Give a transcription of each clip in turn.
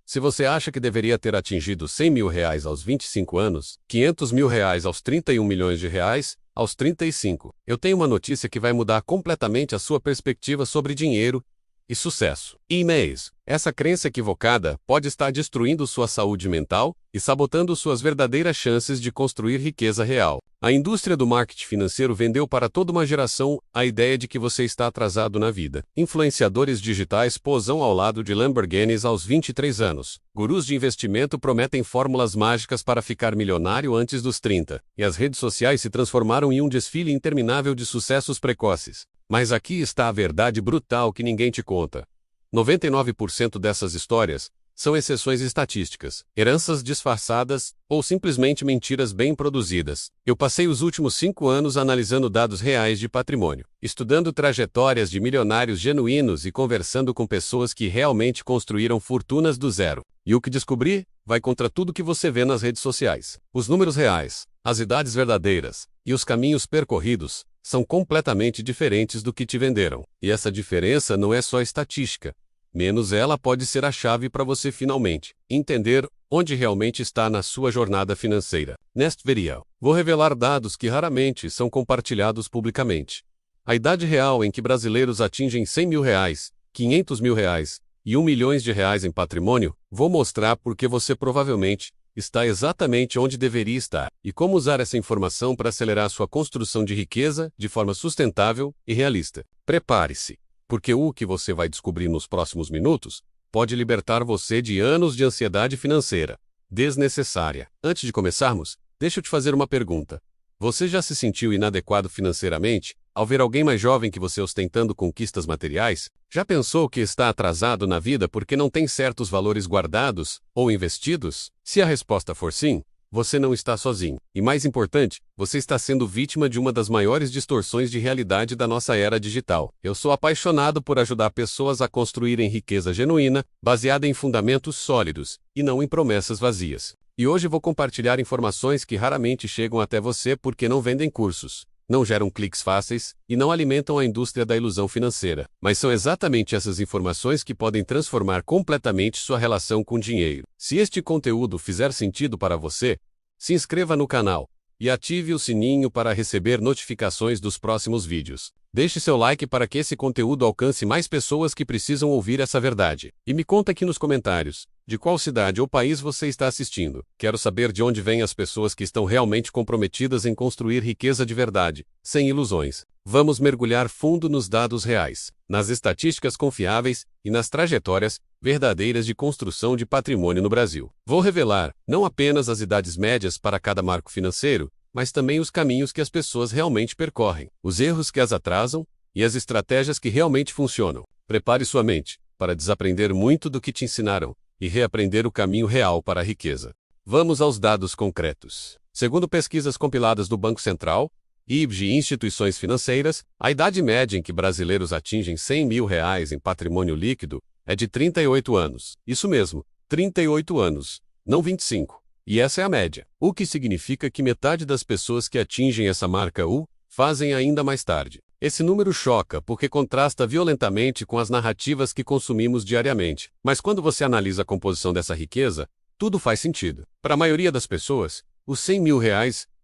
Se você acha que deveria ter atingido R$100 mil aos 25 anos, R$500 mil aos 31 milhões de reais, aos 35, eu tenho uma notícia que vai mudar completamente a sua perspectiva sobre dinheiro e sucesso. E-mails. Essa crença equivocada pode estar destruindo sua saúde mental e sabotando suas verdadeiras chances de construir riqueza real. A indústria do marketing financeiro vendeu para toda uma geração a ideia de que você está atrasado na vida. Influenciadores digitais posam ao lado de Lamborghinis aos 23 anos. Gurus de investimento prometem fórmulas mágicas para ficar milionário antes dos 30. E as redes sociais se transformaram em um desfile interminável de sucessos precoces. Mas aqui está a verdade brutal que ninguém te conta. 99% dessas histórias são exceções estatísticas, heranças disfarçadas ou simplesmente mentiras bem produzidas. Eu passei os últimos 5 anos analisando dados reais de patrimônio, estudando trajetórias de milionários genuínos e conversando com pessoas que realmente construíram fortunas do zero. E o que descobri vai contra tudo que você vê nas redes sociais. Os números reais, as idades verdadeiras e os caminhos percorridos são completamente diferentes do que te venderam. E essa diferença não é só estatística. Menos ela pode ser a chave para você finalmente entender onde realmente está na sua jornada financeira. Neste vídeo, vou revelar dados que raramente são compartilhados publicamente. A idade real em que brasileiros atingem R$100 mil, R$500 mil e R$1 milhão em patrimônio, vou mostrar por que você provavelmente está exatamente onde deveria estar e como usar essa informação para acelerar sua construção de riqueza de forma sustentável e realista. Prepare-se, porque o que você vai descobrir nos próximos minutos pode libertar você de anos de ansiedade financeira desnecessária. Antes de começarmos, deixa eu te fazer uma pergunta. Você já se sentiu inadequado financeiramente ao ver alguém mais jovem que você ostentando conquistas materiais? Já pensou que está atrasado na vida porque não tem certos valores guardados ou investidos? Se a resposta for sim, você não está sozinho. E mais importante, você está sendo vítima de uma das maiores distorções de realidade da nossa era digital. Eu sou apaixonado por ajudar pessoas a construírem riqueza genuína, baseada em fundamentos sólidos, e não em promessas vazias. E hoje vou compartilhar informações que raramente chegam até você porque não vendem cursos, não geram cliques fáceis e não alimentam a indústria da ilusão financeira. Mas são exatamente essas informações que podem transformar completamente sua relação com dinheiro. Se este conteúdo fizer sentido para você, se inscreva no canal e ative o sininho para receber notificações dos próximos vídeos. Deixe seu like para que esse conteúdo alcance mais pessoas que precisam ouvir essa verdade. E me conta aqui nos comentários, de qual cidade ou país você está assistindo. Quero saber de onde vêm as pessoas que estão realmente comprometidas em construir riqueza de verdade, sem ilusões. Vamos mergulhar fundo nos dados reais, nas estatísticas confiáveis e nas trajetórias verdadeiras de construção de patrimônio no Brasil. Vou revelar não apenas as idades médias para cada marco financeiro, mas também os caminhos que as pessoas realmente percorrem, os erros que as atrasam e as estratégias que realmente funcionam. Prepare sua mente para desaprender muito do que te ensinaram e reaprender o caminho real para a riqueza. Vamos aos dados concretos. Segundo pesquisas compiladas do Banco Central, IBGE e instituições financeiras, a idade média em que brasileiros atingem R$100 mil em patrimônio líquido é de 38 anos. Isso mesmo, 38 anos, não 25. E essa é a média, o que significa que metade das pessoas que atingem essa marca fazem ainda mais tarde. Esse número choca porque contrasta violentamente com as narrativas que consumimos diariamente. Mas quando você analisa a composição dessa riqueza, tudo faz sentido. Para a maioria das pessoas, os R$100 mil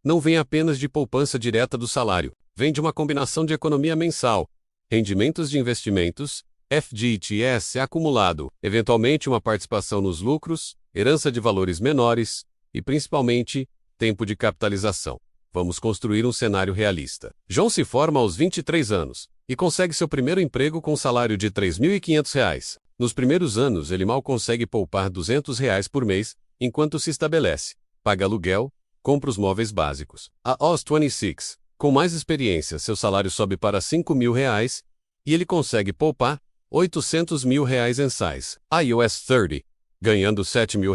não vem apenas de poupança direta do salário, vem de uma combinação de economia mensal, rendimentos de investimentos, FGTS acumulado, eventualmente uma participação nos lucros, herança de valores menores e, principalmente, tempo de capitalização. Vamos construir um cenário realista. João se forma aos 23 anos e consegue seu primeiro emprego com um salário de R$ 3.500. Nos primeiros anos, ele mal consegue poupar R$ 200 por mês, enquanto se estabelece, paga aluguel, compra os móveis básicos. Aos 26, com mais experiência, seu salário sobe para R$ 5 mil e ele consegue poupar R$ 800 mil mensais. Aos 30, ganhando R$ 7 mil,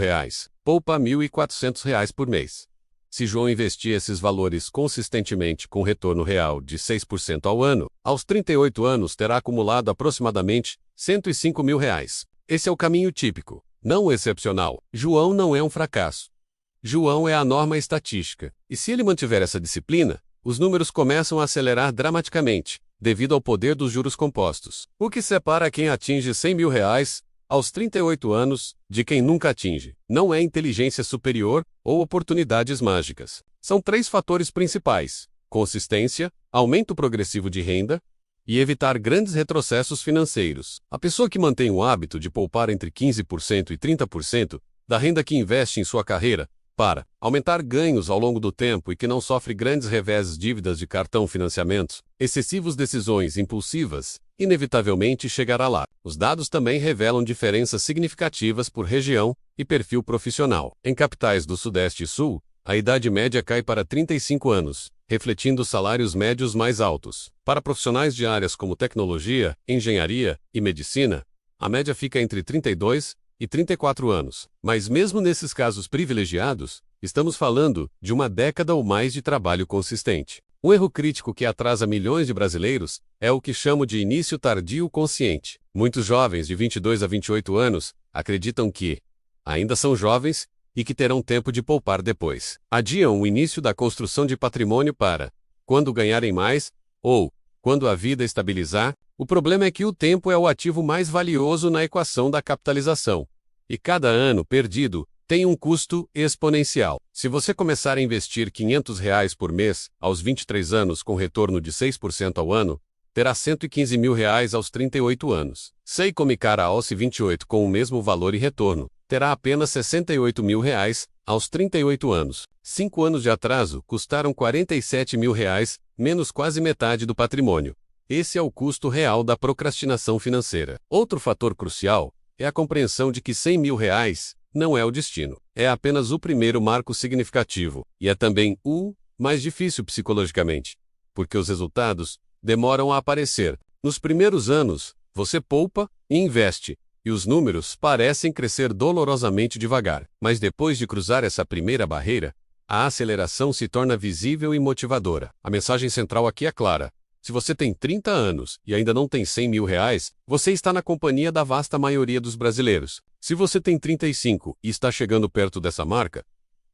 poupa R$ 1.400 por mês. Se João investir esses valores consistentemente com retorno real de 6% ao ano, aos 38 anos terá acumulado aproximadamente R$ 105 mil. Esse é o caminho típico, não o excepcional. João não é um fracasso. João é a norma estatística. E se ele mantiver essa disciplina, os números começam a acelerar dramaticamente, devido ao poder dos juros compostos. O que separa quem atinge R$ 100 mil aos 38 anos, de quem nunca atinge. Não é inteligência superior ou oportunidades mágicas. São 3 fatores principais: consistência, aumento progressivo de renda e evitar grandes retrocessos financeiros. A pessoa que mantém o hábito de poupar entre 15% e 30% da renda que investe em sua carreira para aumentar ganhos ao longo do tempo e que não sofre grandes reveses, dívidas de cartão, financiamentos, excessivas decisões impulsivas, inevitavelmente chegará lá. Os dados também revelam diferenças significativas por região e perfil profissional. Em capitais do Sudeste e Sul, a idade média cai para 35 anos, refletindo salários médios mais altos. Para profissionais de áreas como tecnologia, engenharia e medicina, a média fica entre 32 e 34 anos. Mas mesmo nesses casos privilegiados, estamos falando de uma década ou mais de trabalho consistente. Um erro crítico que atrasa milhões de brasileiros é o que chamo de início tardio consciente. Muitos jovens de 22 a 28 anos acreditam que ainda são jovens e que terão tempo de poupar depois. Adiam o início da construção de patrimônio para quando ganharem mais ou quando a vida estabilizar. O problema é que o tempo é o ativo mais valioso na equação da capitalização. E cada ano perdido tem um custo exponencial. Se você começar a investir R$500 por mês aos 23 anos com retorno de 6% ao ano, terá R$115 mil aos 38 anos. Seiko Mikara aos 28 com o mesmo valor e retorno, terá apenas R$68 mil aos 38 anos. 5 anos de atraso custaram R$47 mil, menos quase metade do patrimônio. Esse é o custo real da procrastinação financeira. Outro fator crucial é a compreensão de que R$100 mil não é o destino. É apenas o primeiro marco significativo, e é também o mais difícil psicologicamente, porque os resultados demoram a aparecer. Nos primeiros anos, você poupa e investe, e os números parecem crescer dolorosamente devagar. Mas depois de cruzar essa primeira barreira, a aceleração se torna visível e motivadora. A mensagem central aqui é clara. Se você tem 30 anos e ainda não tem R$100 mil, você está na companhia da vasta maioria dos brasileiros. Se você tem 35 e está chegando perto dessa marca,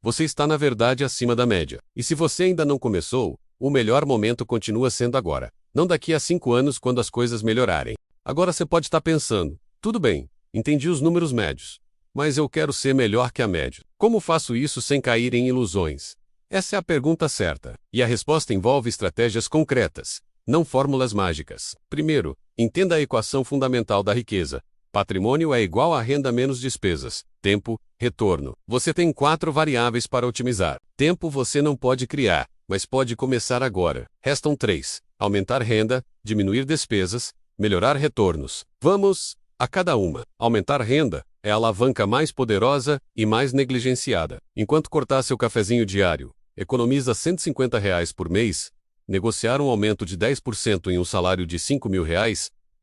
você está na verdade acima da média. E se você ainda não começou, o melhor momento continua sendo agora. Não daqui a 5 anos quando as coisas melhorarem. Agora você pode estar pensando, tudo bem, entendi os números médios, mas eu quero ser melhor que a média. Como faço isso sem cair em ilusões? Essa é a pergunta certa. E a resposta envolve estratégias concretas, não fórmulas mágicas. Primeiro, entenda a equação fundamental da riqueza. Patrimônio é igual a renda menos despesas. Tempo, retorno. Você tem 4 variáveis para otimizar. Tempo você não pode criar, mas pode começar agora. Restam 3. Aumentar renda, diminuir despesas, melhorar retornos. Vamos a cada uma. Aumentar renda é a alavanca mais poderosa e mais negligenciada. Enquanto cortar seu cafezinho diário, economiza R$150 por mês. Negociar um aumento de 10% em um salário de R$5 mil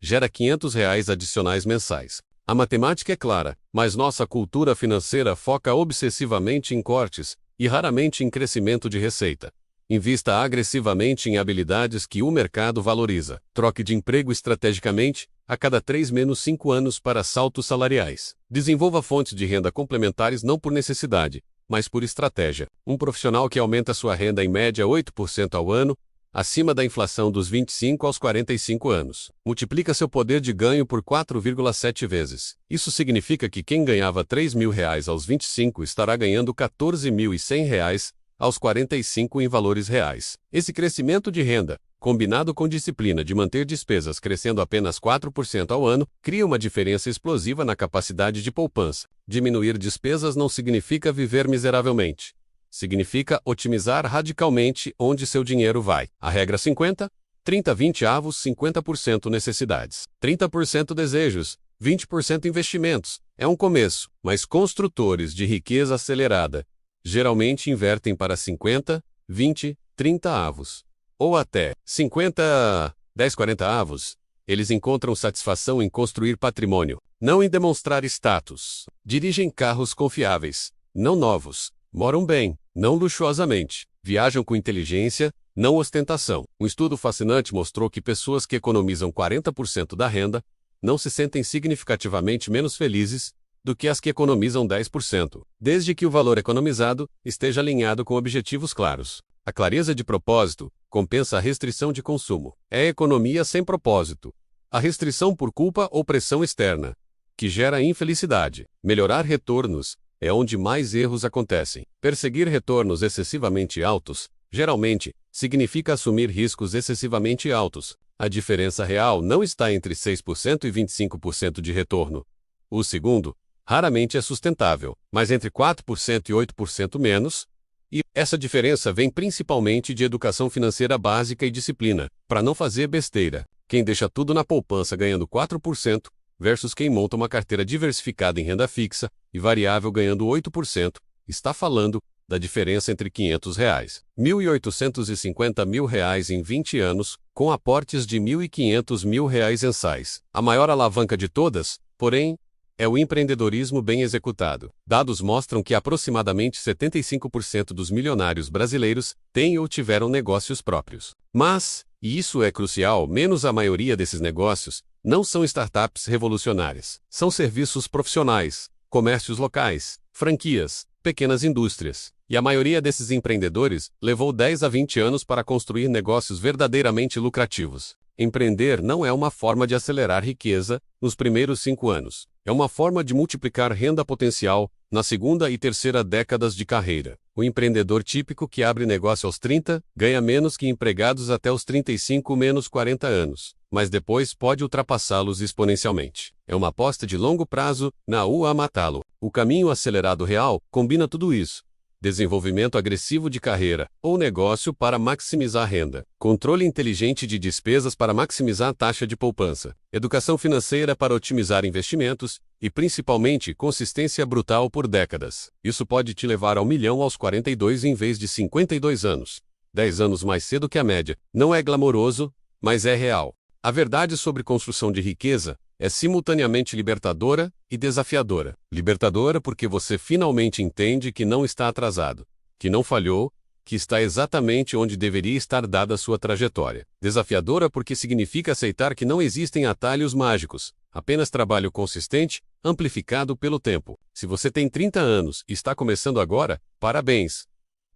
gera R$500 adicionais mensais. A matemática é clara, mas nossa cultura financeira foca obsessivamente em cortes e raramente em crescimento de receita. Invista agressivamente em habilidades que o mercado valoriza. Troque de emprego estrategicamente a cada 3-5 anos para saltos salariais. Desenvolva fontes de renda complementares não por necessidade, mas por estratégia. Um profissional que aumenta sua renda em média 8% ao ano, acima da inflação dos 25 aos 45 anos, multiplica seu poder de ganho por 4,7 vezes. Isso significa que quem ganhava R$3 mil aos 25 estará ganhando R$14.100 aos 45 em valores reais. Esse crescimento de renda, combinado com disciplina de manter despesas crescendo apenas 4% ao ano, cria uma diferença explosiva na capacidade de poupança. Diminuir despesas não significa viver miseravelmente. Significa otimizar radicalmente onde seu dinheiro vai. A regra 50, 30-20 avos, 50% necessidades, 30% desejos, 20% investimentos. É um começo, mas construtores de riqueza acelerada geralmente invertem para 50, 20, 30 avos. Ou até 50, 10, 40 avos. Eles encontram satisfação em construir patrimônio, não em demonstrar status. Dirigem carros confiáveis, não novos. Moram bem, não luxuosamente. Viajam com inteligência, não ostentação. Um estudo fascinante mostrou que pessoas que economizam 40% da renda não se sentem significativamente menos felizes do que as que economizam 10%, desde que o valor economizado esteja alinhado com objetivos claros. A clareza de propósito compensa a restrição de consumo. É economia sem propósito. A restrição por culpa ou pressão externa. que gera infelicidade. Melhorar retornos é onde mais erros acontecem. Perseguir retornos excessivamente altos, geralmente, significa assumir riscos excessivamente altos. A diferença real não está entre 6% e 25% de retorno. O segundo, raramente é sustentável, mas entre 4% e 8% menos, e essa diferença vem principalmente de educação financeira básica e disciplina, para não fazer besteira. Quem deixa tudo na poupança ganhando 4%, versus quem monta uma carteira diversificada em renda fixa e variável ganhando 8%, está falando da diferença entre R$500, R$1.850 e R$1.000 em 20 anos, com aportes de R$1.500 mensais. A maior alavanca de todas, porém, é o empreendedorismo bem executado. Dados mostram que aproximadamente 75% dos milionários brasileiros têm ou tiveram negócios próprios. Mas, e isso é crucial, menos a maioria desses negócios não são startups revolucionárias. São serviços profissionais, comércios locais, franquias, pequenas indústrias. E a maioria desses empreendedores levou 10 a 20 anos para construir negócios verdadeiramente lucrativos. Empreender não é uma forma de acelerar riqueza nos primeiros 5 anos. É uma forma de multiplicar renda potencial na segunda e terceira décadas de carreira. O empreendedor típico que abre negócio aos 30 ganha menos que empregados até os 35 menos 40 anos, mas depois pode ultrapassá-los exponencialmente. É uma aposta de longo prazo na UA Matalo. O caminho acelerado real combina tudo isso. Desenvolvimento agressivo de carreira ou negócio para maximizar renda. Controle inteligente de despesas para maximizar a taxa de poupança. Educação financeira para otimizar investimentos e, principalmente, consistência brutal por décadas. Isso pode te levar ao milhão aos 42 em vez de 52 anos. 10 anos mais cedo que a média. Não é glamouroso, mas é real. A verdade sobre construção de riqueza é simultaneamente libertadora e desafiadora. Libertadora porque você finalmente entende que não está atrasado, que não falhou, que está exatamente onde deveria estar dada a sua trajetória. Desafiadora porque significa aceitar que não existem atalhos mágicos, apenas trabalho consistente, amplificado pelo tempo. Se você tem 30 anos e está começando agora, parabéns!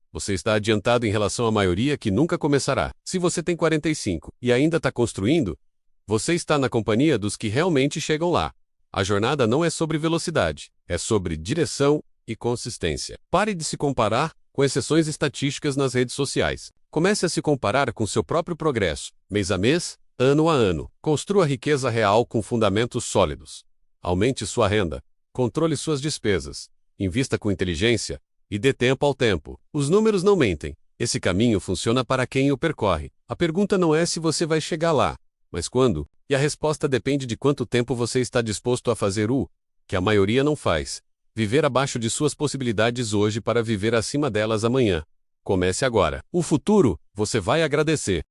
Você está adiantado em relação à maioria que nunca começará. Se você tem 45 e ainda está construindo, você está na companhia dos que realmente chegam lá. A jornada não é sobre velocidade, é sobre direção e consistência. Pare de se comparar com exceções estatísticas nas redes sociais. Comece a se comparar com seu próprio progresso, mês a mês, ano a ano. Construa riqueza real com fundamentos sólidos. Aumente sua renda, controle suas despesas, invista com inteligência e dê tempo ao tempo. Os números não mentem. Esse caminho funciona para quem o percorre. A pergunta não é se você vai chegar lá, mas quando? E a resposta depende de quanto tempo você está disposto a fazer que a maioria não faz. Viver abaixo de suas possibilidades hoje para viver acima delas amanhã. Comece agora. O futuro, você vai agradecer.